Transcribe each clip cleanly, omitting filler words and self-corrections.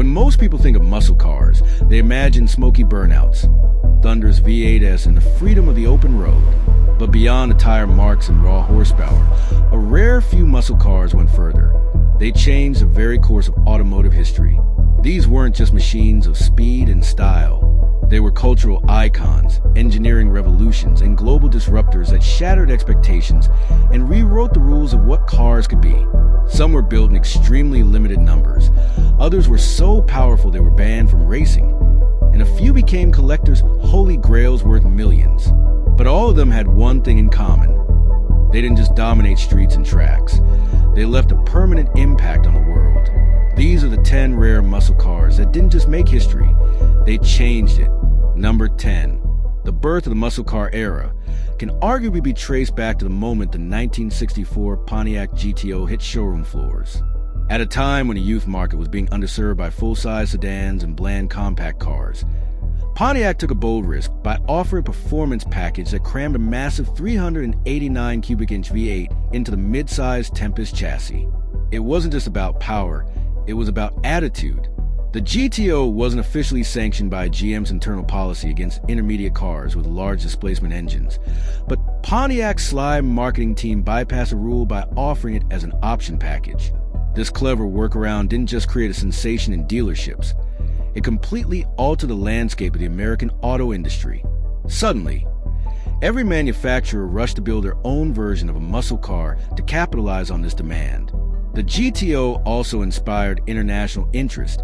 When most people think of muscle cars, they imagine smoky burnouts, thunderous V8s, and the freedom of the open road. But beyond the tire marks and raw horsepower, a rare few muscle cars went further. They changed the very course of automotive history. These weren't just machines of speed and style. They were cultural icons, engineering revolutions, and global disruptors that shattered expectations and rewrote the rules of what cars could be. Some were built in extremely limited numbers. Others were so powerful they were banned from racing. And a few became collectors' holy grails worth millions. But all of them had one thing in common. They didn't just dominate streets and tracks. They left a permanent impact on the world. These are the 10 rare muscle cars that didn't just make history, they changed it. Number 10. The birth of the muscle car era can arguably be traced back to the moment the 1964 Pontiac GTO hit showroom floors. At a time when the youth market was being underserved by full-size sedans and bland compact cars, Pontiac took a bold risk by offering a performance package that crammed a massive 389 cubic inch V8 into the mid-sized Tempest chassis. It wasn't just about power, it was about attitude. The GTO wasn't officially sanctioned by GM's internal policy against intermediate cars with large displacement engines, but Pontiac's sly marketing team bypassed a rule by offering it as an option package. This clever workaround didn't just create a sensation in dealerships, it completely altered the landscape of the American auto industry. Suddenly, every manufacturer rushed to build their own version of a muscle car to capitalize on this demand. The GTO also inspired international interest,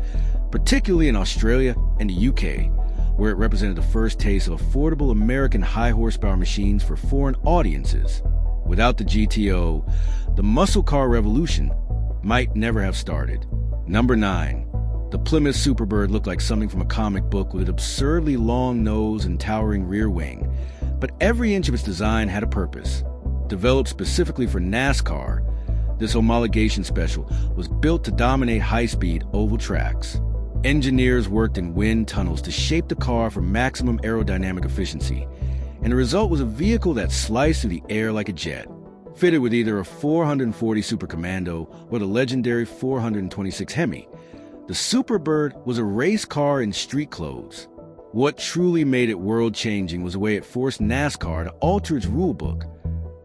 particularly in Australia and the UK, where it represented the first taste of affordable American high-horsepower machines for foreign audiences. Without the GTO, the muscle car revolution might never have started. Number 9. The Plymouth Superbird looked like something from a comic book with an absurdly long nose and towering rear wing, but every inch of its design had a purpose. Developed specifically for NASCAR, this homologation special was built to dominate high-speed oval tracks. Engineers worked in wind tunnels to shape the car for maximum aerodynamic efficiency, and the result was a vehicle that sliced through the air like a jet. Fitted with either a 440 Super Commando or the legendary 426 Hemi, the Superbird was a race car in street clothes. What truly made it world-changing was the way it forced NASCAR to alter its rulebook.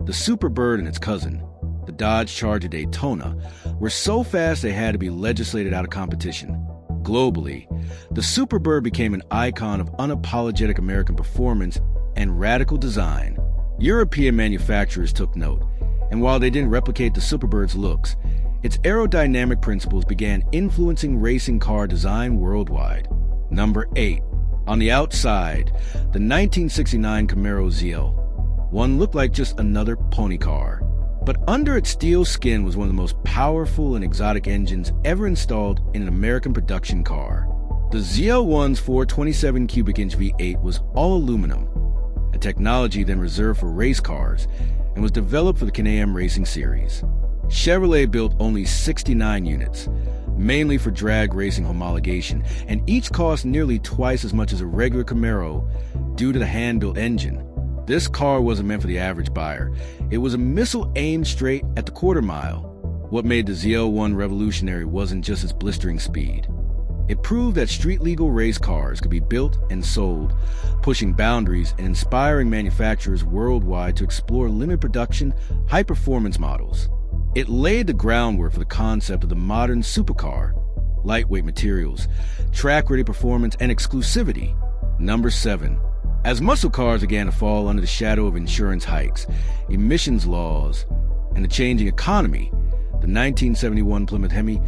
The Superbird and its cousin, the Dodge Charger Daytona, were so fast they had to be legislated out of competition. Globally, the Superbird became an icon of unapologetic American performance and radical design. European manufacturers took note, and while they didn't replicate the Superbird's looks, its aerodynamic principles began influencing racing car design worldwide. Number 8. On the outside, the 1969 Camaro ZL. One looked like just another pony car. But under its steel skin was one of the most powerful and exotic engines ever installed in an American production car. The ZL1's 427 cubic inch V8 was all aluminum, a technology then reserved for race cars, and was developed for the Can-Am Racing Series. Chevrolet built only 69 units, mainly for drag racing homologation, and each cost nearly twice as much as a regular Camaro due to the hand-built engine. This car wasn't meant for the average buyer. It was a missile aimed straight at the quarter mile. What made the ZL1 revolutionary wasn't just its blistering speed. It proved that street-legal race cars could be built and sold, pushing boundaries and inspiring manufacturers worldwide to explore limited production, high-performance models. It laid the groundwork for the concept of the modern supercar: lightweight materials, track-ready performance, and exclusivity. Number 7. As muscle cars began to fall under the shadow of insurance hikes, emissions laws, and the changing economy, the 1971 Plymouth Hemi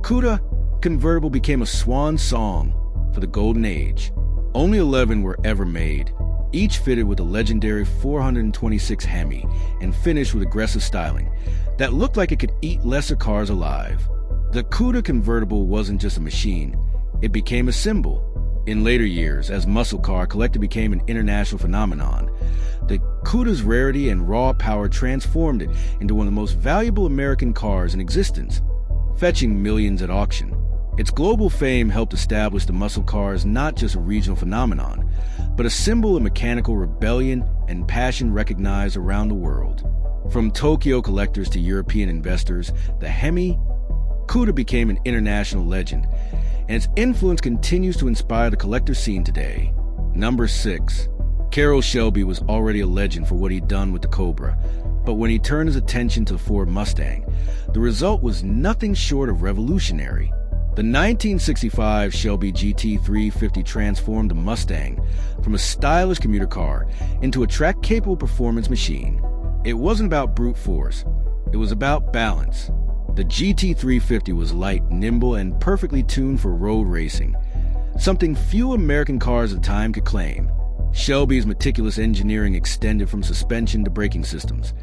Cuda convertible became a swan song for the golden age. Only 11 were ever made, each fitted with a legendary 426 Hemi and finished with aggressive styling that looked like it could eat lesser cars alive. The Cuda convertible wasn't just a machine, it became a symbol. In later years, as muscle car collecting became an international phenomenon, the Cuda's rarity and raw power transformed it into one of the most valuable American cars in existence, fetching millions at auction. Its global fame helped establish the muscle car as not just a regional phenomenon, but a symbol of mechanical rebellion and passion recognized around the world. From Tokyo collectors to European investors, the Hemi Cuda became an international legend, and its influence continues to inspire the collector scene today. Number 6. Carroll Shelby was already a legend for what he'd done with the Cobra, but when he turned his attention to the Ford Mustang, the result was nothing short of revolutionary. The 1965 Shelby GT350 transformed the Mustang from a stylish commuter car into a track-capable performance machine. It wasn't about brute force, it was about balance. The GT350 was light, nimble, and perfectly tuned for road racing, something few American cars at the time could claim. Shelby's meticulous engineering extended from suspension to braking systems,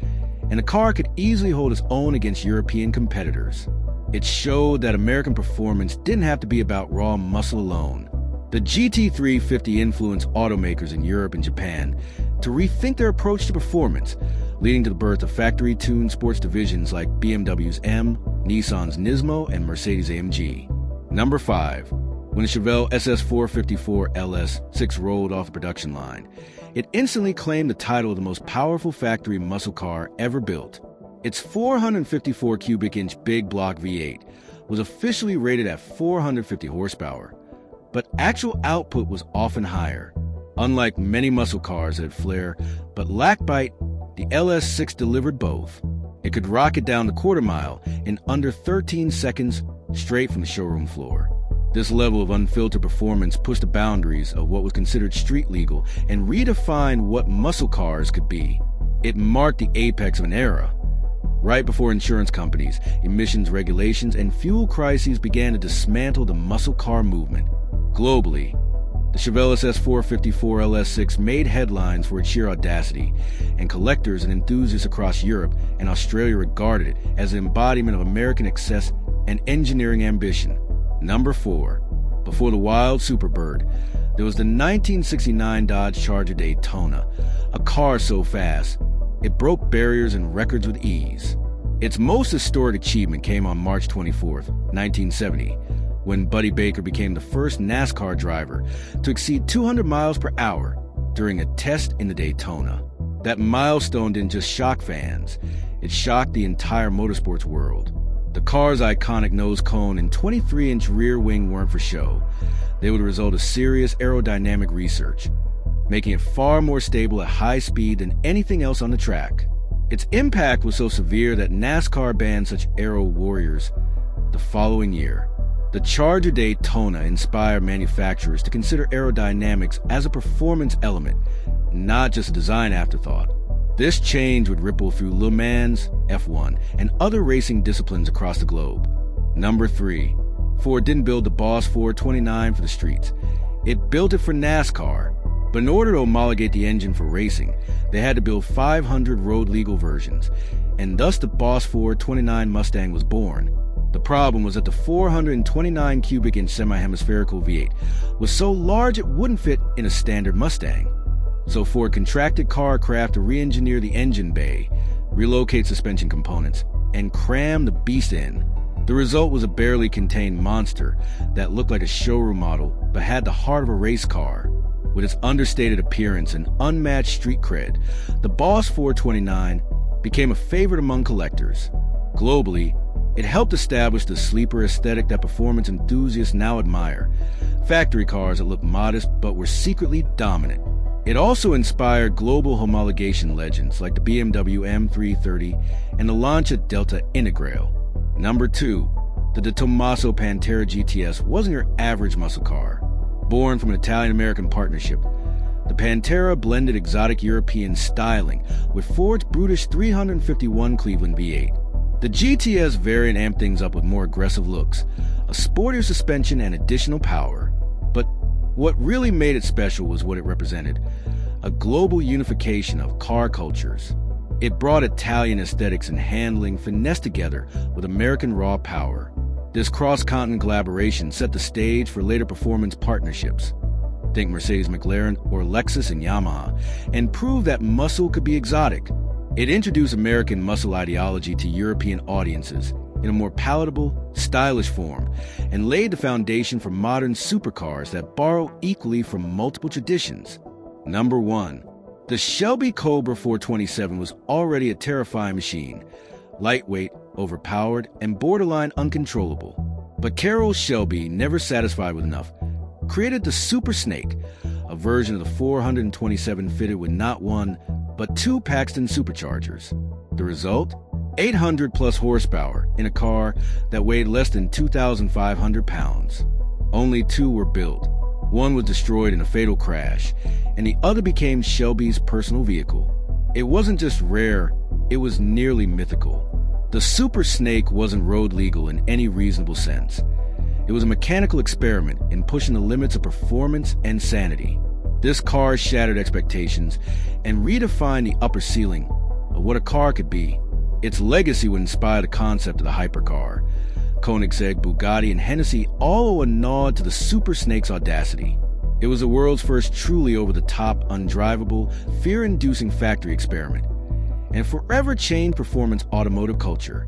and the car could easily hold its own against European competitors. It showed that American performance didn't have to be about raw muscle alone. The GT350 influenced automakers in Europe and Japan to rethink their approach to performance, leading to the birth of factory-tuned sports divisions like BMW's M, Nissan's Nismo, and Mercedes-AMG. Number 5. When the Chevelle SS454 LS6 rolled off the production line, it instantly claimed the title of the most powerful factory muscle car ever built. Its 454 cubic inch big block V8 was officially rated at 450 horsepower, but actual output was often higher. Unlike many muscle cars that had flair but lacked bite, the LS6 delivered both. It could rocket down the quarter mile in under 13 seconds straight from the showroom floor. This level of unfiltered performance pushed the boundaries of what was considered street legal and redefined what muscle cars could be. It marked the apex of an era. Right before insurance companies, emissions regulations, and fuel crises began to dismantle the muscle car movement. Globally, the Chevelle SS454 LS6 made headlines for its sheer audacity, and collectors and enthusiasts across Europe and Australia regarded it as an embodiment of American excess and engineering ambition. Number 4. Before the wild Superbird, there was the 1969 Dodge Charger Daytona, a car so fast, it broke barriers and records with ease. Its most historic achievement came on March 24, 1970, when Buddy Baker became the first NASCAR driver to exceed 200 miles per hour during a test in the Daytona. That milestone didn't just shock fans, it shocked the entire motorsports world. The car's iconic nose cone and 23-inch rear wing weren't for show. They were the result of serious aerodynamic research, making it far more stable at high speed than anything else on the track. Its impact was so severe that NASCAR banned such aero warriors the following year. The Charger Daytona inspired manufacturers to consider aerodynamics as a performance element, not just a design afterthought. This change would ripple through Le Mans, F1, and other racing disciplines across the globe. Number 3. Ford didn't build the Boss 429 for the streets. It built it for NASCAR. But in order to homologate the engine for racing, they had to build 500 road-legal versions, and thus the Boss 429 Mustang was born. The problem was that the 429 cubic inch semi-hemispherical V8 was so large it wouldn't fit in a standard Mustang. So Ford contracted Carcraft to re-engineer the engine bay, relocate suspension components, and cram the beast in. The result was a barely contained monster that looked like a showroom model but had the heart of a race car. With its understated appearance and unmatched street cred, the Boss 429 became a favorite among collectors. Globally, it helped establish the sleeper aesthetic that performance enthusiasts now admire, factory cars that looked modest but were secretly dominant. It also inspired global homologation legends like the BMW M330 and the Lancia Delta Integrail. Number 2. The De Tomaso Pantera GTS wasn't your average muscle car. Born from an Italian-American partnership, the Pantera blended exotic European styling with Ford's brutish 351 Cleveland V8. The GTS variant amped things up with more aggressive looks, a sportier suspension, and additional power. But what really made it special was what it represented: a global unification of car cultures. It brought Italian aesthetics and handling finessed together with American raw power. This cross-continent collaboration set the stage for later performance partnerships, think Mercedes-McLaren or Lexus and Yamaha, and proved that muscle could be exotic. It introduced American muscle ideology to European audiences in a more palatable, stylish form, and laid the foundation for modern supercars that borrow equally from multiple traditions. Number 1. The Shelby Cobra 427 was already a terrifying machine, lightweight, overpowered, and borderline uncontrollable. But Carroll Shelby, never satisfied with enough, created the Super Snake, a version of the 427 fitted with not one, but two Paxton superchargers. The result? 800 plus horsepower in a car that weighed less than 2,500 pounds. Only two were built. One was destroyed in a fatal crash, and the other became Shelby's personal vehicle. It wasn't just rare, it was nearly mythical. The Super Snake wasn't road legal in any reasonable sense. It was a mechanical experiment in pushing the limits of performance and sanity. This car shattered expectations and redefined the upper ceiling of what a car could be. Its legacy would inspire the concept of the hypercar. Koenigsegg, Bugatti, and Hennessy all owe a nod to the Super Snake's audacity. It was the world's first truly over-the-top, undrivable, fear-inducing factory experiment, and forever changed performance automotive culture.